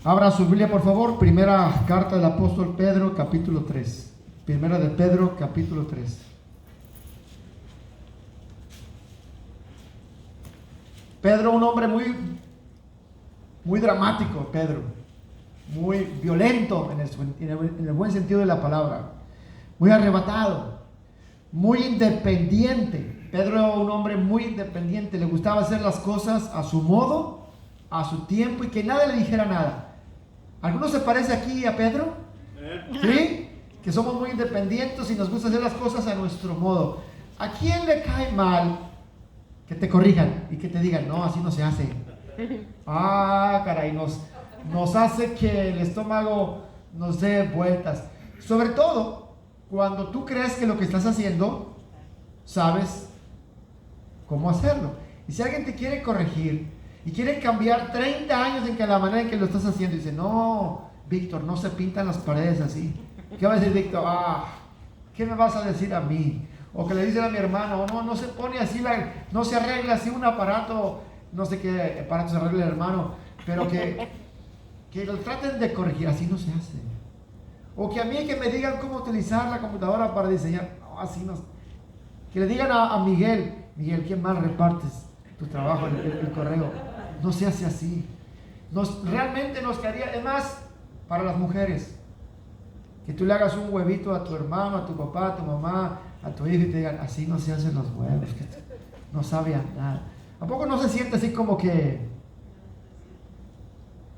Abra su Biblia, por favor. Primera carta del apóstol Pedro, capítulo 3. Primera de Pedro, capítulo 3. Pedro, un hombre muy dramático, Pedro. Muy violento en el buen sentido de la palabra. Muy arrebatado. Muy independiente. Pedro era un hombre muy independiente. Le gustaba hacer las cosas a su modo, a su tiempo y que nadie le dijera nada. ¿Alguno se parece aquí a Pedro? ¿Sí? Que somos muy independientes y nos gusta hacer las cosas a nuestro modo. ¿A quién le cae mal que te corrijan y que te digan, no, así no se hace? Ah, caray, nos hace que el estómago nos dé vueltas. Sobre todo cuando tú crees que lo que estás haciendo, sabes cómo hacerlo. Y si alguien te quiere corregir y quiere cambiar 30 años en que la manera en que lo estás haciendo, dice, no, Víctor, no se pintan las paredes así. ¿Qué va a decir Víctor? ¿Qué me vas a decir a mí? O que le dicen a mi hermano, no se pone así, no se arregla así un aparato, no sé qué aparato se arregla el hermano, pero que lo traten de corregir, así no se hace. O que a mí que me digan cómo utilizar la computadora para diseñar, no, así no. Que le digan a Miguel, qué mal repartes tu trabajo, el correo. No se hace así. Realmente nos quedaría, además, para las mujeres, que tú le hagas un huevito a tu hermano, a tu papá, a tu mamá, a tu hijo y te digan, así no se hacen los huevos, que no sabe nada. ¿A poco no se siente así como que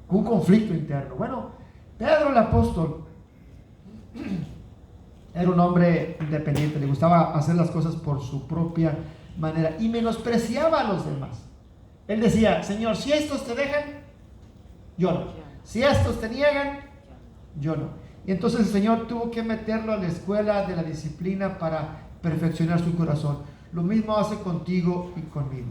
un conflicto interno? Bueno, Pedro el apóstol era un hombre independiente, le gustaba hacer las cosas por su propia manera y menospreciaba a los demás. Él decía, Señor, si estos te dejan, yo no. Si estos te niegan, yo no. Y entonces el Señor tuvo que meterlo a la escuela de la disciplina para perfeccionar su corazón. Lo mismo hace contigo y conmigo.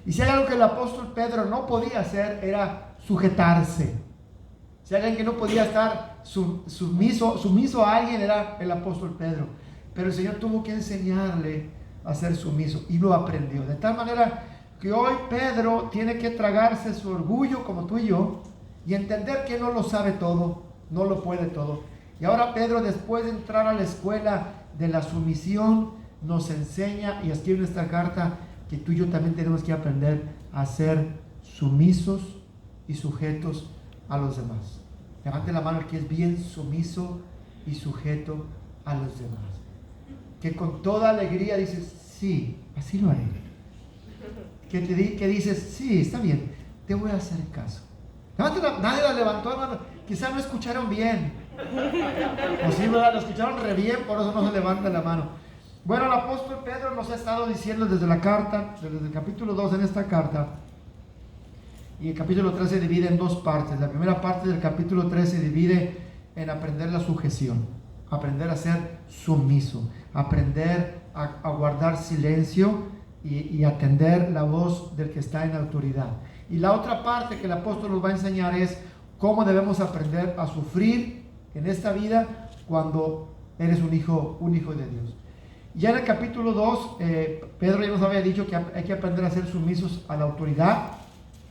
Y si hay algo que el apóstol Pedro no podía hacer, era sujetarse. Si hay alguien que no podía estar sumiso a alguien, era el apóstol Pedro. Pero el Señor tuvo que enseñarle a ser sumiso y lo aprendió. De tal manera que hoy Pedro tiene que tragarse su orgullo como tú y yo y entender que no lo sabe todo, no lo puede todo. Y ahora Pedro, después de entrar a la escuela de la sumisión, nos enseña y escribe en esta carta que tú y yo también tenemos que aprender a ser sumisos y sujetos a los demás. Levante la mano el que es bien sumiso y sujeto a los demás. Que con toda alegría dices, sí, así lo haré. Que dices, sí, está bien, te voy a hacer caso. Nadie la levantó, hermano. Quizá no escucharon bien. O sí, ¿verdad? Lo escucharon re bien, por eso no se levanta la mano. Bueno, el apóstol Pedro nos ha estado diciendo desde la carta, desde el capítulo 2 en esta carta, y el capítulo 3 se divide en dos partes. La primera parte del capítulo 3 se divide en aprender la sujeción, aprender a ser sumiso, aprender a guardar silencio y atender la voz del que está en autoridad. Y la otra parte que el apóstol nos va a enseñar es cómo debemos aprender a sufrir en esta vida cuando eres un hijo de Dios. Ya en el capítulo 2, Pedro ya nos había dicho que hay que aprender a ser sumisos a la autoridad,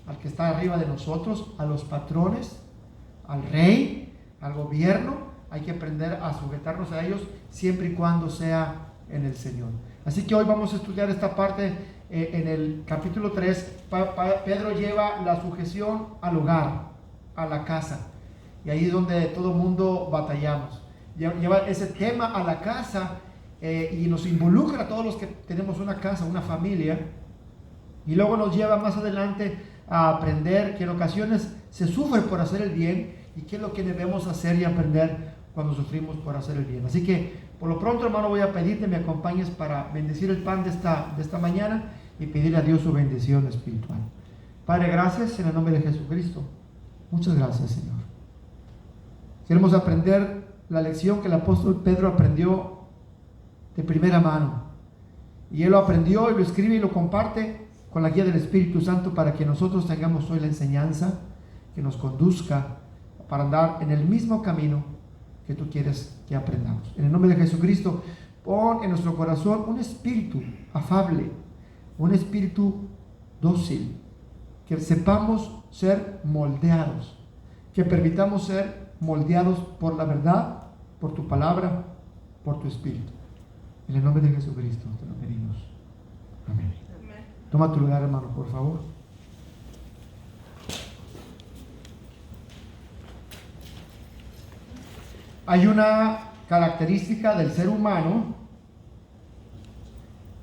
al que está arriba de nosotros, a los patrones, al rey, al gobierno. Hay que aprender a sujetarnos a ellos siempre y cuando sea en el Señor. Así que hoy vamos a estudiar esta parte en el capítulo 3. Pedro lleva la sujeción al hogar, a la casa. Y ahí es donde todo mundo batallamos. Lleva ese tema a la casa y nos involucra a todos los que tenemos una casa, una familia. Y luego nos lleva más adelante a aprender que en ocasiones se sufre por hacer el bien y qué es lo que debemos hacer y aprender cuando sufrimos por hacer el bien. Así que por lo pronto, hermano, voy a pedirte me acompañes para bendecir el pan de esta mañana y pedirle a Dios su bendición espiritual. Padre, gracias en el nombre de Jesucristo. Muchas gracias, Señor. Queremos aprender la lección que el apóstol Pedro aprendió de primera mano. Y él lo aprendió y lo escribe y lo comparte con la guía del Espíritu Santo para que nosotros tengamos hoy la enseñanza que nos conduzca para andar en el mismo camino que tú quieres que aprendamos. En el nombre de Jesucristo, pon en nuestro corazón un espíritu afable, un espíritu dócil, que sepamos ser moldeados, que permitamos ser moldeados por la verdad, por tu palabra, por tu espíritu. En el nombre de Jesucristo te lo pedimos. Amén. Toma tu lugar, hermano, por favor. Hay una característica del ser humano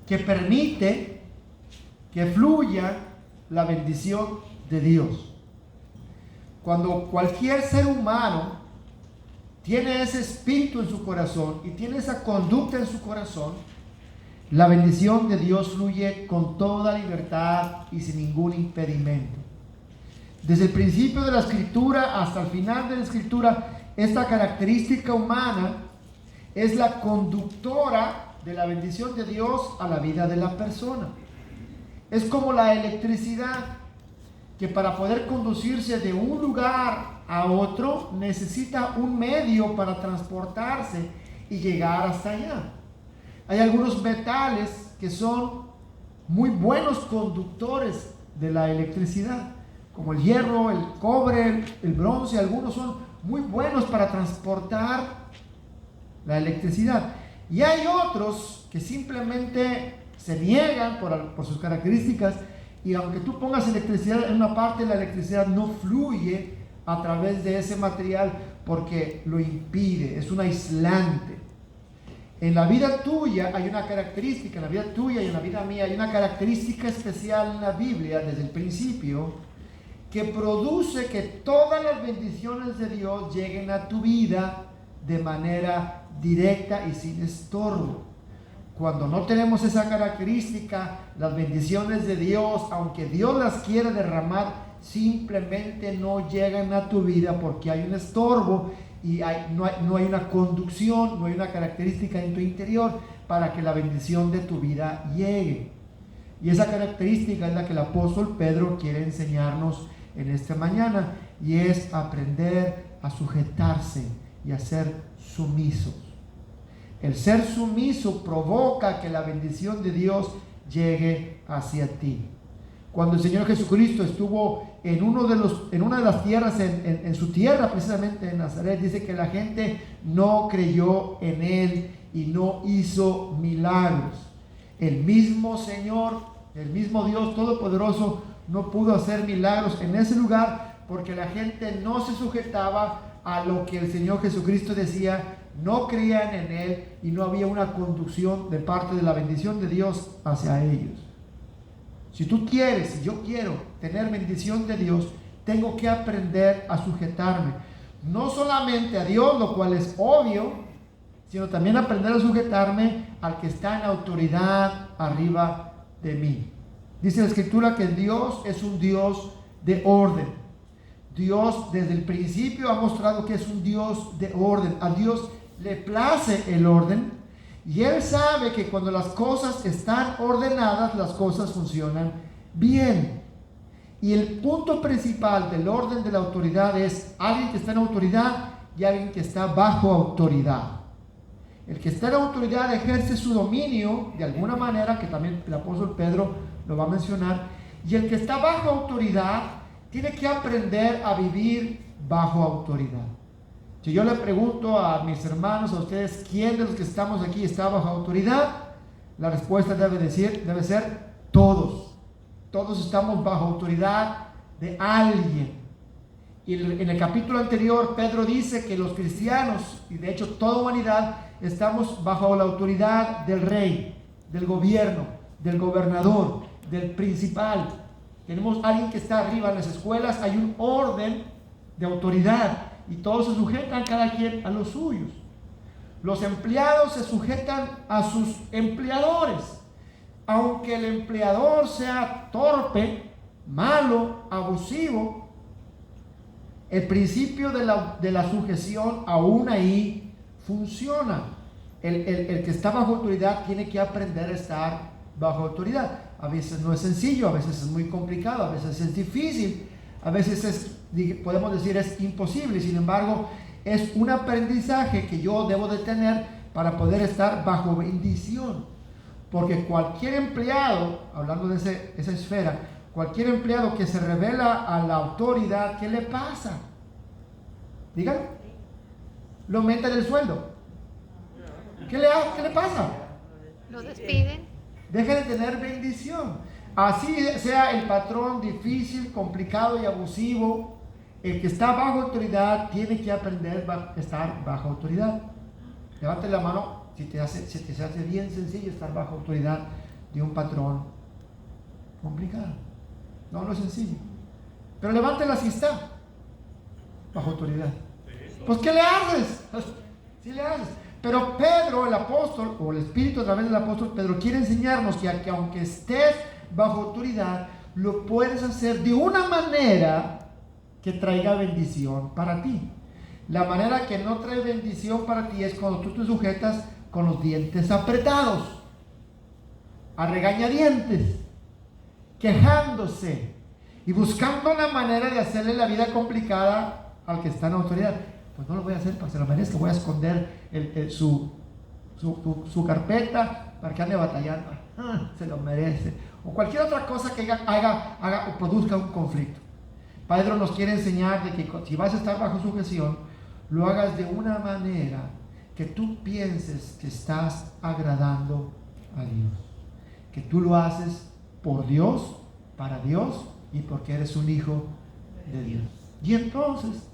que permite que fluya la bendición de Dios. Cuando cualquier ser humano tiene ese espíritu en su corazón y tiene esa conducta en su corazón, la bendición de Dios fluye con toda libertad y sin ningún impedimento. Desde el principio de la Escritura hasta el final de la Escritura, esta característica humana es la conductora de la bendición de Dios a la vida de la persona. Es como la electricidad, que para poder conducirse de un lugar a otro necesita un medio para transportarse y llegar hasta allá. Hay algunos metales que son muy buenos conductores de la electricidad, como el hierro, el cobre, el bronce. Algunos son muy buenos para transportar la electricidad. Y hay otros que simplemente se niegan por sus características, y aunque tú pongas electricidad en una parte, la electricidad no fluye a través de ese material porque lo impide, es un aislante. En la vida tuya hay una característica, en la vida tuya y en la vida mía hay una característica especial en la Biblia desde el principio, que produce que todas las bendiciones de Dios lleguen a tu vida de manera directa y sin estorbo. Cuando no tenemos esa característica, las bendiciones de Dios, aunque Dios las quiere derramar, simplemente no llegan a tu vida porque hay un estorbo y no hay una conducción, no hay una característica en tu interior para que la bendición de tu vida llegue. Y esa característica es la que el apóstol Pedro quiere enseñarnos en esta mañana, y es aprender a sujetarse y a ser sumisos. El ser sumiso provoca que la bendición de Dios llegue hacia ti. Cuando el Señor Jesucristo estuvo en una de las tierras, en su tierra precisamente en Nazaret, dice que la gente no creyó en Él y no hizo milagros. El mismo Señor, el mismo Dios Todopoderoso, no pudo hacer milagros en ese lugar porque la gente no se sujetaba a lo que el Señor Jesucristo decía, no creían en Él y no había una conducción de parte de la bendición de Dios hacia ellos. Si tú quieres, si yo quiero tener bendición de Dios, tengo que aprender a sujetarme, no solamente a Dios, lo cual es obvio, sino también aprender a sujetarme al que está en autoridad arriba de mí. Dice la Escritura que Dios es un Dios de orden. Dios desde el principio ha mostrado que es un Dios de orden. A Dios le place el orden, y Él sabe que cuando las cosas están ordenadas, las cosas funcionan bien. Y el punto principal del orden de la autoridad es alguien que está en autoridad y alguien que está bajo autoridad. El que está en autoridad ejerce su dominio de alguna manera, que también el apóstol Pedro lo va a mencionar, y el que está bajo autoridad tiene que aprender a vivir bajo autoridad. Si yo le pregunto a mis hermanos, a ustedes, ¿quién de los que estamos aquí está bajo autoridad? La respuesta debe ser todos. Todos estamos bajo autoridad de alguien. Y en el capítulo anterior, Pedro dice que los cristianos, y de hecho toda humanidad, estamos bajo la autoridad del rey, del gobierno, del gobernador, del principal. Tenemos alguien que está arriba en las escuelas, hay un orden de autoridad. Y todos se sujetan cada quien a los suyos. Los empleados se sujetan a sus empleadores. Aunque el empleador sea torpe, malo, abusivo, el principio de la sujeción aún ahí funciona. El que está bajo autoridad tiene que aprender a estar bajo autoridad. A veces no es sencillo, a veces es muy complicado, a veces es difícil. A veces podemos decir es imposible, sin embargo, es un aprendizaje que yo debo de tener para poder estar bajo bendición. Porque cualquier empleado, hablando de esa esfera, cualquier empleado que se revela a la autoridad, ¿qué le pasa? Dígalo. Lo aumentan el sueldo. ¿Qué le pasa? Lo despiden. Deja de tener bendición. Así sea el patrón difícil, complicado y abusivo, el que está bajo autoridad tiene que aprender a estar bajo autoridad. Levante la mano si te hace bien sencillo estar bajo autoridad de un patrón complicado. No es sencillo. Pero levántela si está bajo autoridad. Pues ¿qué le haces? Sí le haces. Pero Pedro, el apóstol, o el Espíritu a través del apóstol Pedro, quiere enseñarnos que aunque estés bajo autoridad, lo puedes hacer de una manera que traiga bendición para ti. La manera que no trae bendición para ti es cuando tú te sujetas con los dientes apretados, a regañadientes, quejándose y buscando la manera de hacerle la vida complicada al que está en autoridad. Pues no lo voy a hacer para que se lo merezca, voy a esconder su carpeta para que ande batallando. Se lo merece. O cualquier otra cosa que haga o produzca un conflicto. Pedro nos quiere enseñar de que si vas a estar bajo sujeción, lo hagas de una manera que tú pienses que estás agradando a Dios. Que tú lo haces por Dios, para Dios y porque eres un hijo de Dios. Y entonces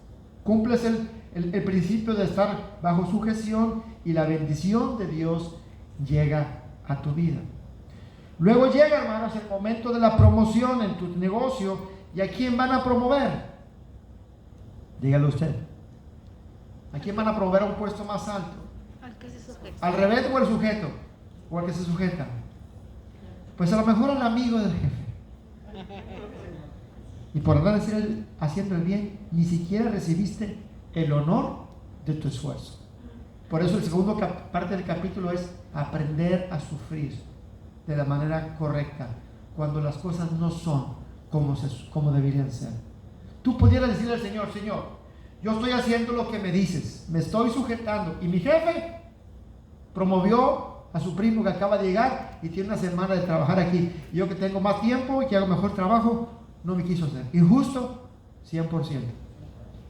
cumples el principio de estar bajo sujeción y la bendición de Dios llega a tu vida. Luego llega, hermanos, el momento de la promoción en tu negocio. ¿Y a quién van a promover? Dígalo usted. ¿A quién van a promover a un puesto más alto? Al que se sujeta. ¿Al revés o al sujeto? ¿O al que se sujeta? Pues a lo mejor al amigo del jefe. Y por andar haciendo el bien, ni siquiera recibiste el honor de tu esfuerzo. Por eso el segundo parte del capítulo es aprender a sufrir de la manera correcta cuando las cosas no son como deberían ser. Tú pudieras decirle al Señor: Señor, yo estoy haciendo lo que me dices, me estoy sujetando, y mi jefe promovió a su primo que acaba de llegar y tiene una semana de trabajar aquí, y yo que tengo más tiempo y que hago mejor trabajo, no me quiso hacer. Injusto, 100%.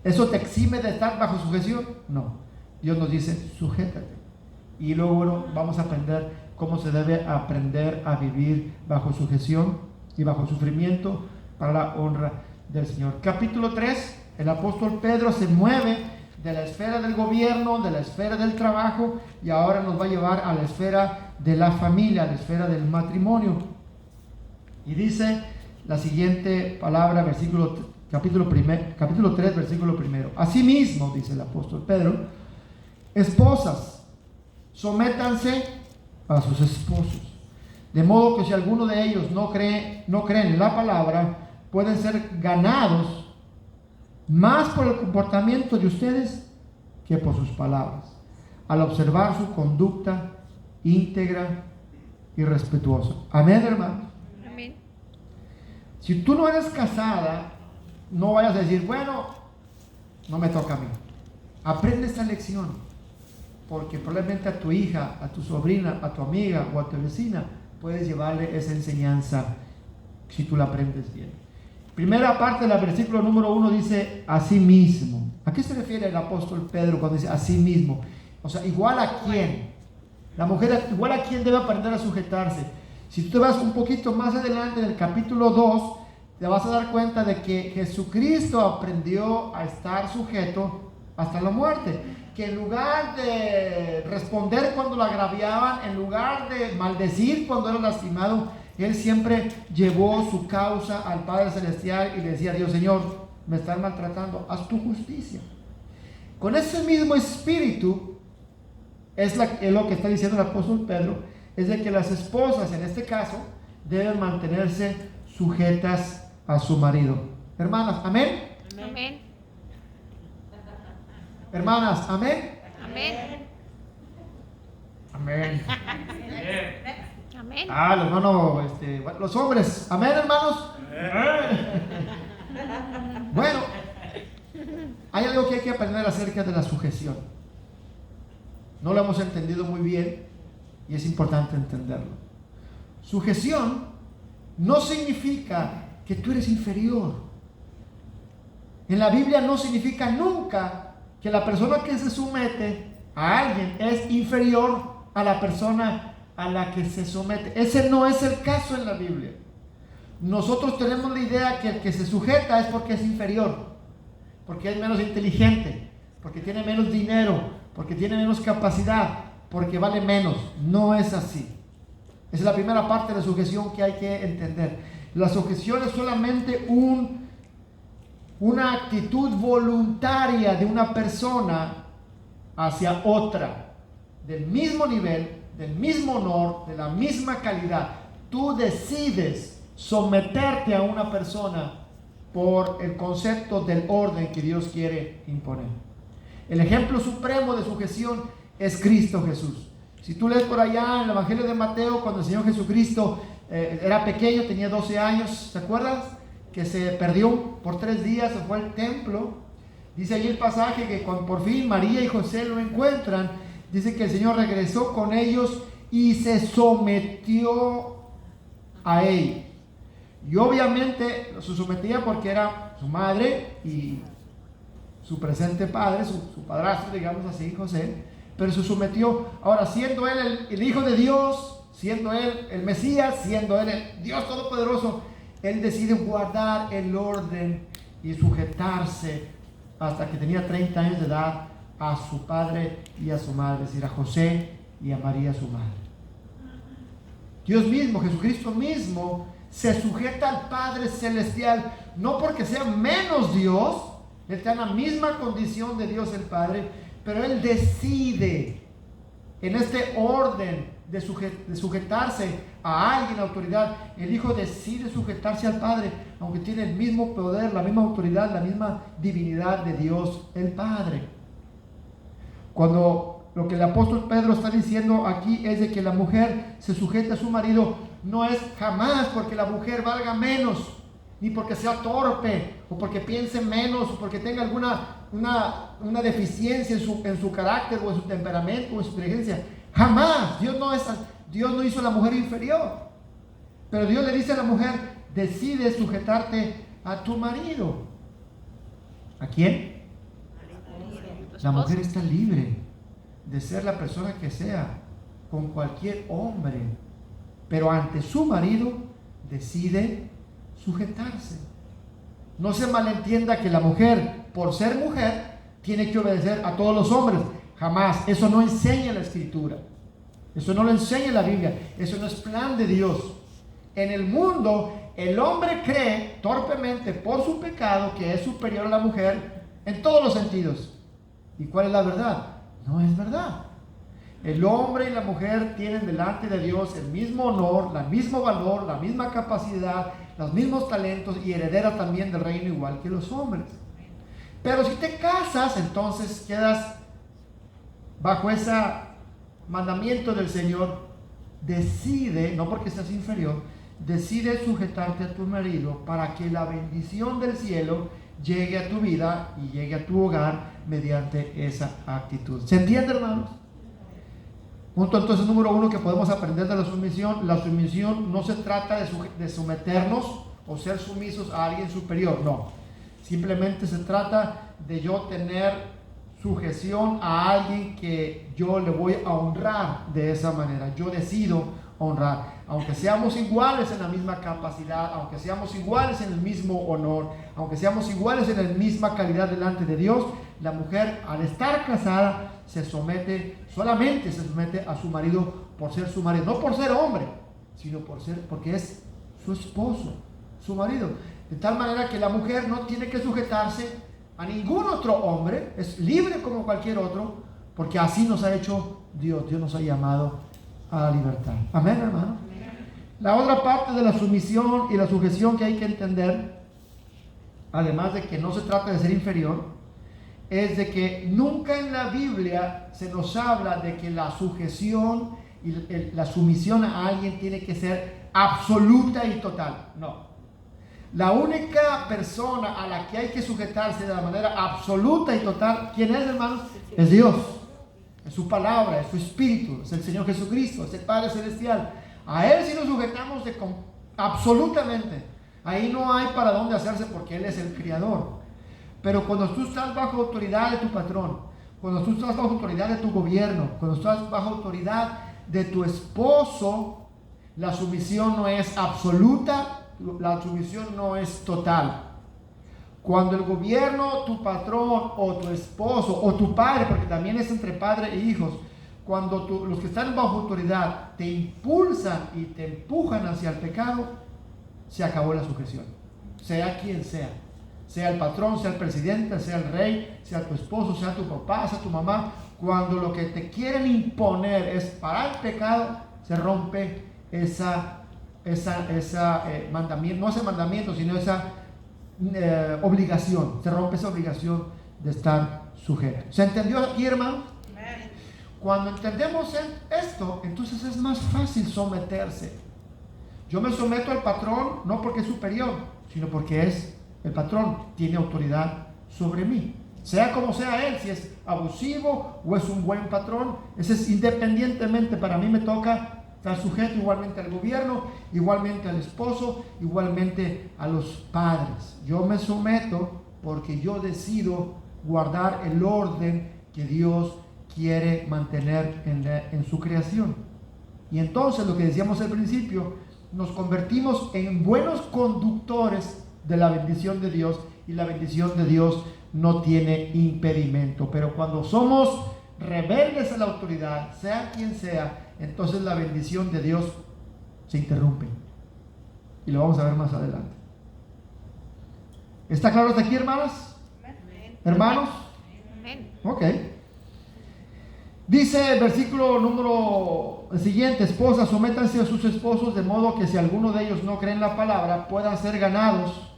¿Eso te exime de estar bajo sujeción? No. Dios nos dice: sujétate. Y luego vamos a aprender cómo se debe aprender a vivir bajo sujeción y bajo sufrimiento para la honra del Señor. Capítulo 3, el apóstol Pedro se mueve de la esfera del gobierno, de la esfera del trabajo, y ahora nos va a llevar a la esfera de la familia, a la esfera del matrimonio. Y dice la siguiente palabra, capítulo 3, versículo 1. Asimismo, dice el apóstol Pedro, esposas, sométanse a sus esposos, de modo que si alguno de ellos no creen en la palabra, pueden ser ganados más por el comportamiento de ustedes que por sus palabras, al observar su conducta íntegra y respetuosa. Amén, hermano. Amén. Si tú no eres casada, no vayas a decir: bueno, no me toca a mí. Aprende esta lección, porque probablemente a tu hija, a tu sobrina, a tu amiga o a tu vecina puedes llevarle esa enseñanza si tú la aprendes bien. Primera parte del versículo número 1 dice: así mismo. ¿A qué se refiere el apóstol Pedro cuando dice así mismo? O sea, ¿igual a quién? La mujer, ¿igual a quién debe aprender a sujetarse? Si tú te vas un poquito más adelante en el capítulo 2, te vas a dar cuenta de que Jesucristo aprendió a estar sujeto hasta la muerte. Que en lugar de responder cuando lo agraviaban, en lugar de maldecir cuando era lastimado, Él siempre llevó su causa al Padre Celestial y le decía a Dios: Señor, me están maltratando, haz tu justicia. Con ese mismo espíritu es lo que está diciendo el apóstol Pedro, es de que las esposas, en este caso, deben mantenerse sujetas a su marido. Hermanas, amén. Amén. Hermanas, amén. Amén. Amén. Amén. Los hermanos, los hombres, amén, hermanos. Bueno, hay algo que hay que aprender acerca de la sujeción. No lo hemos entendido muy bien y es importante entenderlo. Sujeción no significa que tú eres inferior. En la Biblia no significa nunca que la persona que se somete a alguien es inferior a la persona a la que se somete. Ese no es el caso en la Biblia. Nosotros tenemos la idea que el que se sujeta es porque es inferior, porque es menos inteligente, porque tiene menos dinero, porque tiene menos capacidad, porque vale menos. No es así. Esa es la primera parte de la sujeción que hay que entender. La sujeción es solamente una actitud voluntaria de una persona hacia otra, del mismo nivel, del mismo honor, de la misma calidad. Tú decides someterte a una persona por el concepto del orden que Dios quiere imponer. El ejemplo supremo de sujeción es Cristo Jesús. Si tú lees por allá en el Evangelio de Mateo, cuando el Señor Jesucristo era pequeño, tenía 12 años, ¿te acuerdas? Que se perdió por 3 días, se fue al templo. Dice allí el pasaje que cuando por fin María y José lo encuentran, dice que el Señor regresó con ellos y se sometió a ellos. Y obviamente se sometía porque era su madre y su presente padre, su padrastro, digamos así, José, pero se sometió. Ahora, siendo él el Hijo de Dios, siendo él el Mesías, siendo él el Dios Todopoderoso, él decide guardar el orden y sujetarse hasta que tenía 30 años de edad a su padre y a su madre, es decir, a José y a María su madre. Dios mismo, Jesucristo mismo, se sujeta al Padre Celestial, no porque sea menos Dios, él está en la misma condición de Dios el Padre, pero él decide en este orden de sujetarse a alguien, autoridad. El Hijo decide sujetarse al Padre, aunque tiene el mismo poder, la misma autoridad, la misma divinidad de Dios el Padre. Cuando lo que el apóstol Pedro está diciendo aquí es de que la mujer se sujeta a su marido, no es jamás porque la mujer valga menos, ni porque sea torpe, o porque piense menos, o porque tenga alguna una deficiencia en su carácter, o en su temperamento, o en su inteligencia. Jamás. Dios no hizo a la mujer inferior. Pero Dios le dice a la mujer, decide sujetarte a tu marido. ¿A quién? La mujer está libre de ser la persona que sea con cualquier hombre, pero ante su marido decide sujetarse. No se malentienda que la mujer, por ser mujer, tiene que obedecer a todos los hombres. Jamás. Eso no enseña la Escritura. Eso no lo enseña la Biblia. Eso no es plan de Dios. En el mundo, el hombre cree torpemente por su pecado que es superior a la mujer en todos los sentidos. ¿Y cuál es la verdad? No es verdad. El hombre y la mujer tienen delante de Dios el mismo honor, el mismo valor, la misma capacidad, los mismos talentos y heredera también del reino igual que los hombres. Pero si te casas, entonces quedas bajo ese mandamiento del Señor. Decide, no porque seas inferior, decide sujetarte a tu marido para que la bendición del cielo llegue a tu vida y llegue a tu hogar mediante esa actitud. ¿Se entiende, hermanos? Punto entonces número 1 que podemos aprender de la sumisión. La sumisión no se trata de someternos o ser sumisos a alguien superior, no. Simplemente se trata de yo tener sujeción a alguien que yo le voy a honrar de esa manera. Yo decido honrar, aunque seamos iguales en la misma capacidad, aunque seamos iguales en el mismo honor, aunque seamos iguales en la misma calidad delante de Dios. La mujer, al estar casada, solamente se somete a su marido por ser su marido, no por ser hombre, sino porque es su esposo, su marido. De tal manera que la mujer no tiene que sujetarse a ningún otro hombre, es libre como cualquier otro, porque así nos ha hecho Dios. Dios nos ha llamado a la libertad. Amén, hermano. La otra parte de la sumisión y la sujeción que hay que entender, además de que no se trata de ser inferior, es de que nunca en la Biblia se nos habla de que la sujeción y la sumisión a alguien tiene que ser absoluta y total. No. La única persona a la que hay que sujetarse de la manera absoluta y total, ¿quién es, hermanos? Es Dios. Es su palabra, es su espíritu, es el Señor Jesucristo, es el Padre Celestial. A Él sí nos sujetamos absolutamente. Ahí no hay para dónde hacerse porque Él es el Criador. Pero cuando tú estás bajo autoridad de tu patrón, cuando tú estás bajo autoridad de tu gobierno, cuando estás bajo autoridad de tu esposo, la sumisión no es absoluta, la sumisión no es total. Cuando el gobierno, tu patrón o tu esposo o tu padre, porque también es entre padre e hijos, cuando los que están bajo autoridad te impulsan y te empujan hacia el pecado, se acabó la sujeción. Sea quien sea. Sea el patrón, sea el presidente, sea el rey, sea tu esposo, sea tu papá, sea tu mamá. Cuando lo que te quieren imponer es parar el pecado, se rompe esa mandamiento, no ese mandamiento, sino esa obligación. Se rompe esa obligación de estar sujeto. ¿Se entendió aquí, hermano? Cuando entendemos esto, entonces es más fácil someterse. Yo me someto al patrón no porque es superior, sino porque es el patrón, tiene autoridad sobre mí. Sea como sea él, si es abusivo o es un buen patrón, ese es independientemente. Para mí me toca estar sujeto igualmente al gobierno, igualmente al esposo, igualmente a los padres. Yo me someto porque yo decido guardar el orden que Dios quiere mantener en su creación. Y entonces, lo que decíamos al principio, nos convertimos en buenos conductores de la bendición de Dios, y la bendición de Dios no tiene impedimento. Pero cuando somos rebeldes a la autoridad, sea quien sea, entonces la bendición de Dios se interrumpe, y lo vamos a ver más adelante. ¿Está claro hasta aquí, hermanas? ¿Hermanos? Ok. Dice el versículo número siguiente: esposas, sométanse a sus esposos, de modo que si alguno de ellos no cree en la palabra, puedan ser ganados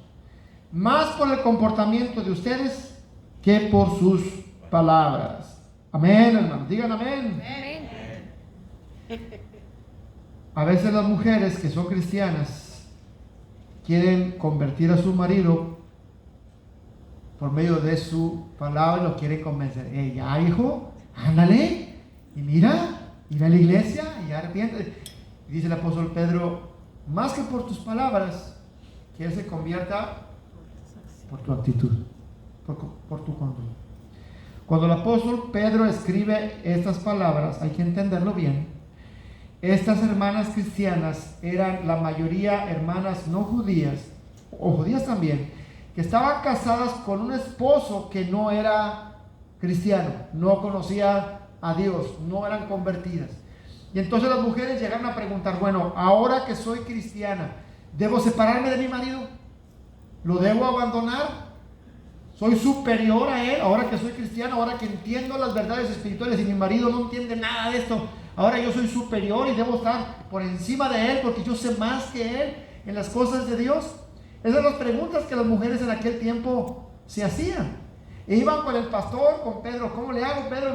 más por el comportamiento de ustedes que por sus palabras. Amén, hermanos. Digan amén. A veces las mujeres que son cristianas quieren convertir a su marido por medio de su palabra, y lo quieren convencer. Ya, hijo, ándale, y mira, ir a la iglesia y arrepiéntete. Y dice el apóstol Pedro: más que por tus palabras, que él se convierta por tu actitud, por tu conducta. Cuando el apóstol Pedro escribe estas palabras, hay que entenderlo bien. Estas hermanas cristianas eran la mayoría hermanas no judías, o judías también, que estaban casadas con un esposo que no era cristiano, no conocía a Dios, no eran convertidas. Y entonces las mujeres llegaron a preguntar: bueno, ahora que soy cristiana, ¿debo separarme de mi marido? ¿Lo debo abandonar? ¿Soy superior a él ahora que soy cristiana, ahora que entiendo las verdades espirituales y mi marido no entiende nada de esto? Ahora yo soy superior y debo estar por encima de él porque yo sé más que él en las cosas de Dios. Esas son las preguntas que las mujeres en aquel tiempo se hacían. E iban con el pastor, con Pedro: ¿cómo le hago, Pedro?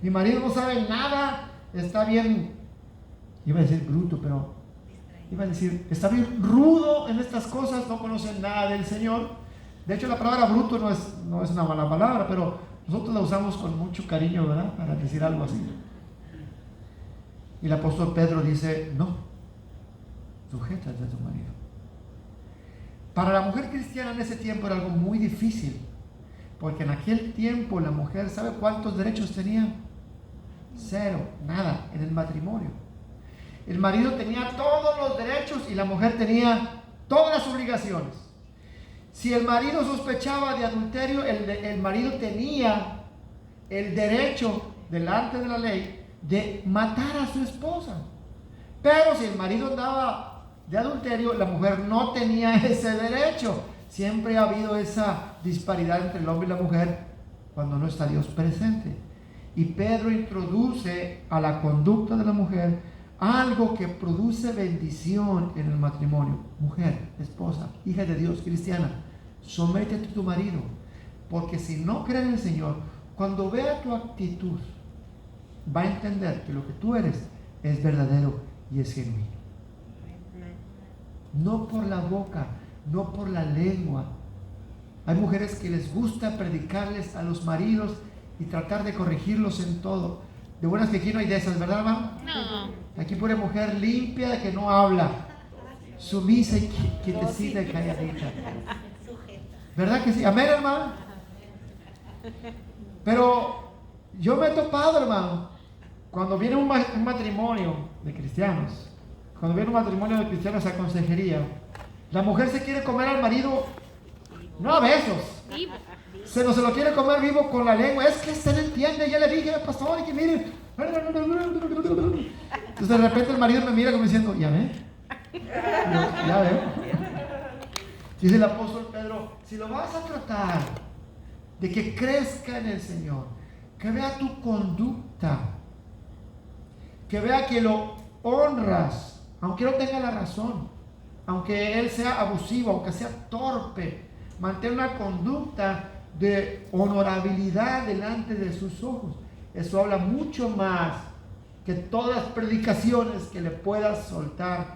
Mi marido no sabe nada, está bien, iba a decir bruto, pero iba a decir, está bien rudo en estas cosas, no conoce nada del Señor. De hecho, la palabra bruto no es una mala palabra, pero nosotros la usamos con mucho cariño, ¿verdad?, para decir algo así. Y el apóstol Pedro dice: no, sujétate a tu marido. Para la mujer cristiana en ese tiempo era algo muy difícil, porque en aquel tiempo la mujer, ¿sabe cuántos derechos tenía? Cero, nada, en el matrimonio. El marido tenía todos los derechos y la mujer tenía todas las obligaciones. Si el marido sospechaba de adulterio, el marido tenía el derecho delante de la ley de matar a su esposa. Pero si el marido andaba de adulterio, la mujer no tenía ese derecho. Siempre ha habido esa disparidad entre el hombre y la mujer cuando no está Dios presente. Y Pedro introduce a la conducta de la mujer algo que produce bendición en el matrimonio. Mujer, esposa, hija de Dios, cristiana, sométete a tu marido, porque si no cree en el Señor, cuando vea tu actitud, va a entender que lo que tú eres es verdadero y es genuino. No por la boca, no por la lengua. Hay mujeres que les gusta predicarles a los maridos y tratar de corregirlos en todo. De buenas que aquí no hay de esas, ¿verdad, hermano? No. Aquí pura mujer limpia que no habla, sumisa y quietecita y calladita. ¿Verdad que sí? Amén, hermano. Pero yo me he topado, hermano, cuando viene un matrimonio de cristianos, cuando viene un matrimonio de cristianos a consejería, la mujer se quiere comer al marido, no a besos, Vivo. se lo quiere comer vivo con la lengua. Es que usted no entiende, ya le dije al pastor que mire. Entonces de repente el marido me mira como diciendo, ya ve, ya veo. Dice el apóstol Pedro, si lo vas a tratar de que crezca en el Señor, que vea tu conducta, que vea que lo honras, aunque no tenga la razón, aunque él sea abusivo, aunque sea torpe, mantén una conducta de honorabilidad delante de sus ojos. Eso habla mucho más que todas las predicaciones que le puedas soltar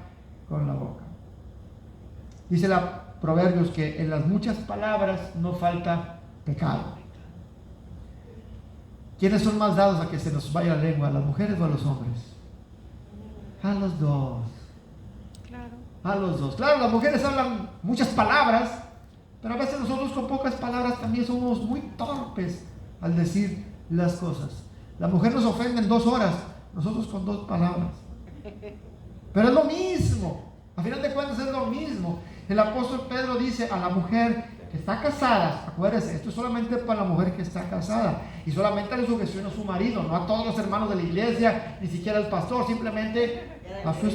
con la boca. Dice la Proverbios que en las muchas palabras no falta pecado. ¿Quiénes son más dados a que se nos vaya la lengua, a las mujeres o a los hombres? A los dos. Claro. A los dos. Claro, las mujeres hablan muchas palabras, pero a veces nosotros con pocas palabras también somos muy torpes al decir las cosas. La mujer nos ofende en 2 horas, nosotros con 2 palabras. Pero es lo mismo, a final de cuentas es lo mismo. El apóstol Pedro dice a la mujer que está casada, acuérdense, esto es solamente para la mujer que está casada, y solamente le sujeción a su marido, no a todos los hermanos de la iglesia, ni siquiera al pastor, simplemente a su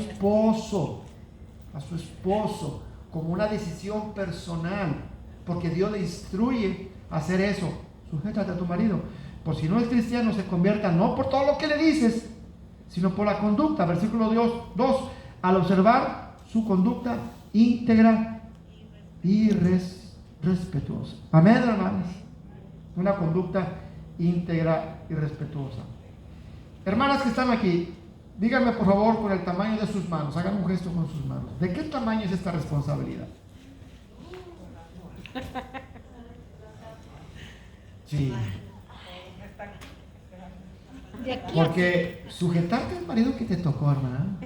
esposo, como una decisión personal, porque Dios le instruye a hacer eso. Sujétate a tu marido, por si no es cristiano, se convierta no por todo lo que le dices, sino por la conducta. Versículo 2, al observar su conducta íntegra y respetuosa. Amén, hermanos. Una conducta íntegra y respetuosa. Hermanas que están aquí, díganme por favor con el tamaño de sus manos, hagan un gesto con sus manos. ¿De qué tamaño es esta responsabilidad? Sí. De aquí Porque sujetarte al marido que te tocó, hermana,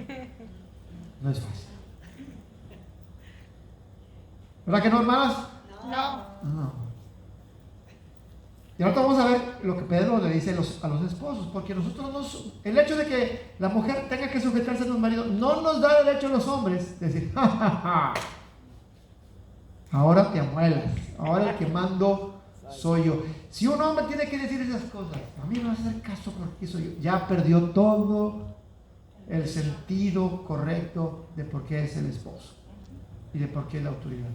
no es fácil. ¿Verdad que no, hermanas? No. Y ahora vamos a ver lo que Pedro le dice a los esposos, porque nosotros el hecho de que la mujer tenga que sujetarse a los maridos no nos da derecho a los hombres de decir, ja, ja, ja, ahora te amuelas, ahora el que mando soy yo. Si un hombre tiene que decir esas cosas, a mí no va a hacer caso porque soy yo, ya perdió todo el sentido correcto de por qué es el esposo y de por qué es la autoridad.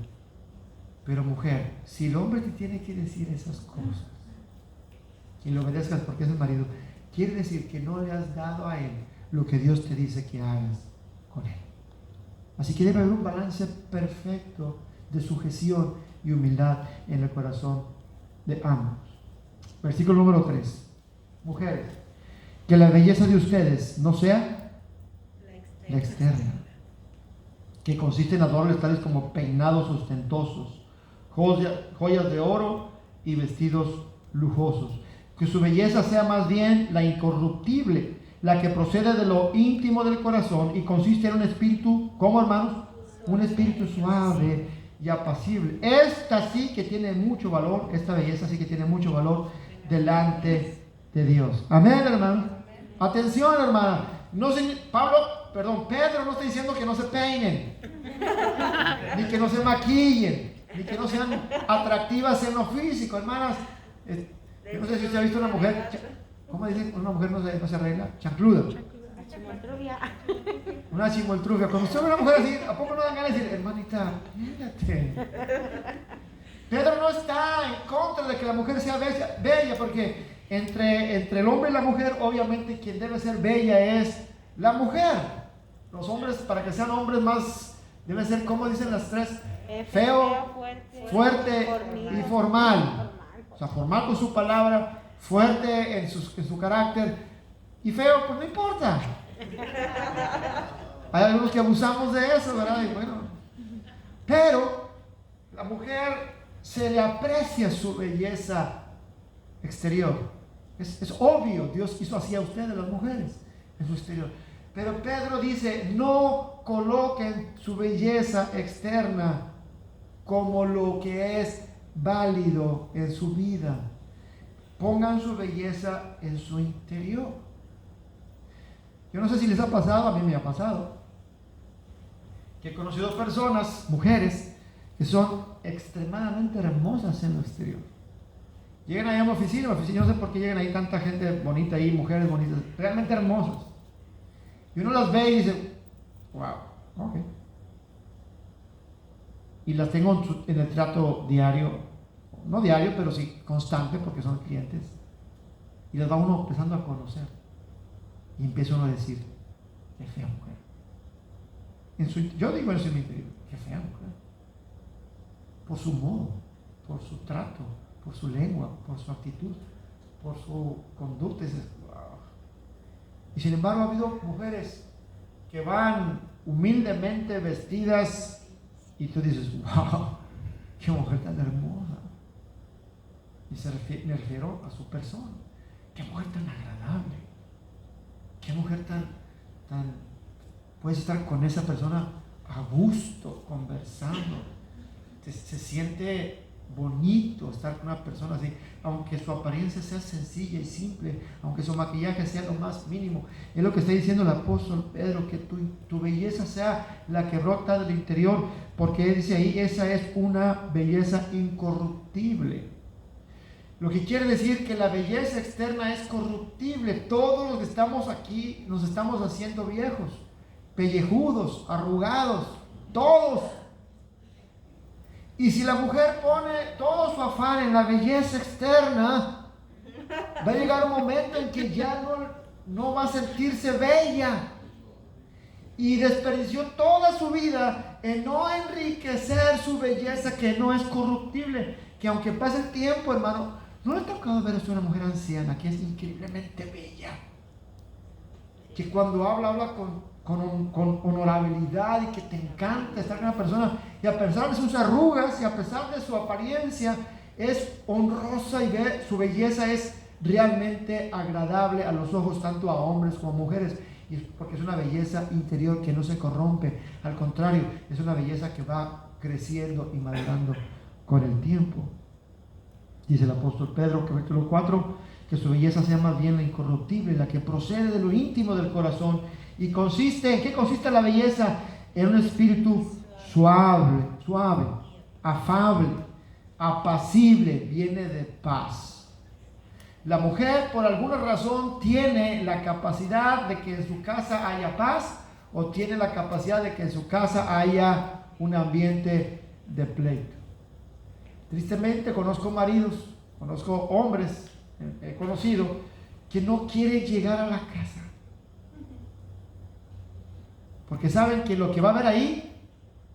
Pero mujer, si el hombre te tiene que decir esas cosas y lo obedezcas porque es el marido, quiere decir que no le has dado a él lo que Dios te dice que hagas con él. Así que debe haber un balance perfecto de sujeción y humildad en el corazón de ambos. Versículo número 3. Mujeres, que la belleza de ustedes no sea la externa, que consiste en adornos tales como peinados ostentosos, joyas de oro y vestidos lujosos. Que su belleza sea más bien la incorruptible, la que procede de lo íntimo del corazón y consiste en un espíritu, ¿cómo, hermanos? Un espíritu suave y apacible. Esta sí que tiene mucho valor, esta belleza sí que tiene mucho valor delante de Dios. Amén, hermano. Atención, hermana. Pedro no está diciendo que no se peinen, ni que no se maquillen, ni que no sean atractivas en lo físico, hermanas. Yo no sé si usted ha visto una mujer, ¿cómo dicen? Una mujer no se arregla, chancluda. Una chimoltrufia. Cuando usted ve a una mujer así, ¿a poco no dan ganas de decir, hermanita, mírate? Pedro no está en contra de que la mujer sea bella, porque entre el hombre y la mujer, obviamente quien debe ser bella es la mujer. Los hombres, para que sean hombres más, deben ser, como dicen las tres, feo, fuerte y formal. O sea, formal con su palabra, fuerte en su carácter, y feo, pues no importa. Hay algunos que abusamos de eso, ¿verdad? Y bueno, pero la mujer se le aprecia su belleza exterior. Es obvio, Dios hizo así a ustedes, las mujeres, en su exterior. Pero Pedro dice, no coloquen su belleza externa como lo que es válido en su vida. Pongan su belleza en su interior. Yo no sé si les ha pasado, a mí me ha pasado, que he conocido personas, mujeres, que son extremadamente hermosas en lo exterior. Llegan ahí a mi oficina, no sé por qué llegan ahí tanta gente bonita ahí, mujeres bonitas, realmente hermosas. Y uno las ve y dice, wow, ok. Y las tengo en el trato diario, no diario, pero sí constante, porque son clientes. Y las va uno empezando a conocer. Y empieza uno a decir, qué fea mujer. Yo digo eso en mi interior, qué fea mujer. Por su modo, por su trato, por su lengua, por su actitud, por su conducta. Wow. Y sin embargo ha habido mujeres que van humildemente vestidas y tú dices, wow, qué mujer tan hermosa. Y me refiero a su persona. Qué mujer tan agradable. Qué mujer tan puedes estar con esa persona a gusto, conversando. Se siente bonito estar con una persona así, aunque su apariencia sea sencilla y simple, aunque su maquillaje sea lo más mínimo. Es lo que está diciendo el apóstol Pedro, que tu belleza sea la que brota del interior, porque él dice ahí, esa es una belleza incorruptible. Lo que quiere decir que la belleza externa es corruptible. Todos los que estamos aquí nos estamos haciendo viejos, pellejudos, arrugados, todos. Y si la mujer pone todo su afán en la belleza externa, va a llegar un momento en que ya no va a sentirse bella. Y desperdició toda su vida en no enriquecer su belleza, que no es corruptible. Que aunque pase el tiempo, hermano, ¿no le ha tocado ver a una mujer anciana que es increíblemente bella? Que cuando habla con honorabilidad y que te encanta estar con una persona, y a pesar de sus arrugas y a pesar de su apariencia es honrosa y su belleza es realmente agradable a los ojos tanto a hombres como a mujeres, y porque es una belleza interior que no se corrompe, al contrario, es una belleza que va creciendo y madurando con el tiempo. Dice el apóstol Pedro, capítulo 4, que su belleza sea más bien la incorruptible, la que procede de lo íntimo del corazón. ¿Y consiste en qué consiste la belleza? En un espíritu suave, afable, apacible, viene de paz. La mujer, por alguna razón, tiene la capacidad de que en su casa haya paz, o tiene la capacidad de que en su casa haya un ambiente de pleito. Tristemente conozco maridos, conozco hombres, he conocido, que no quieren llegar a la casa. Porque saben que lo que va a haber ahí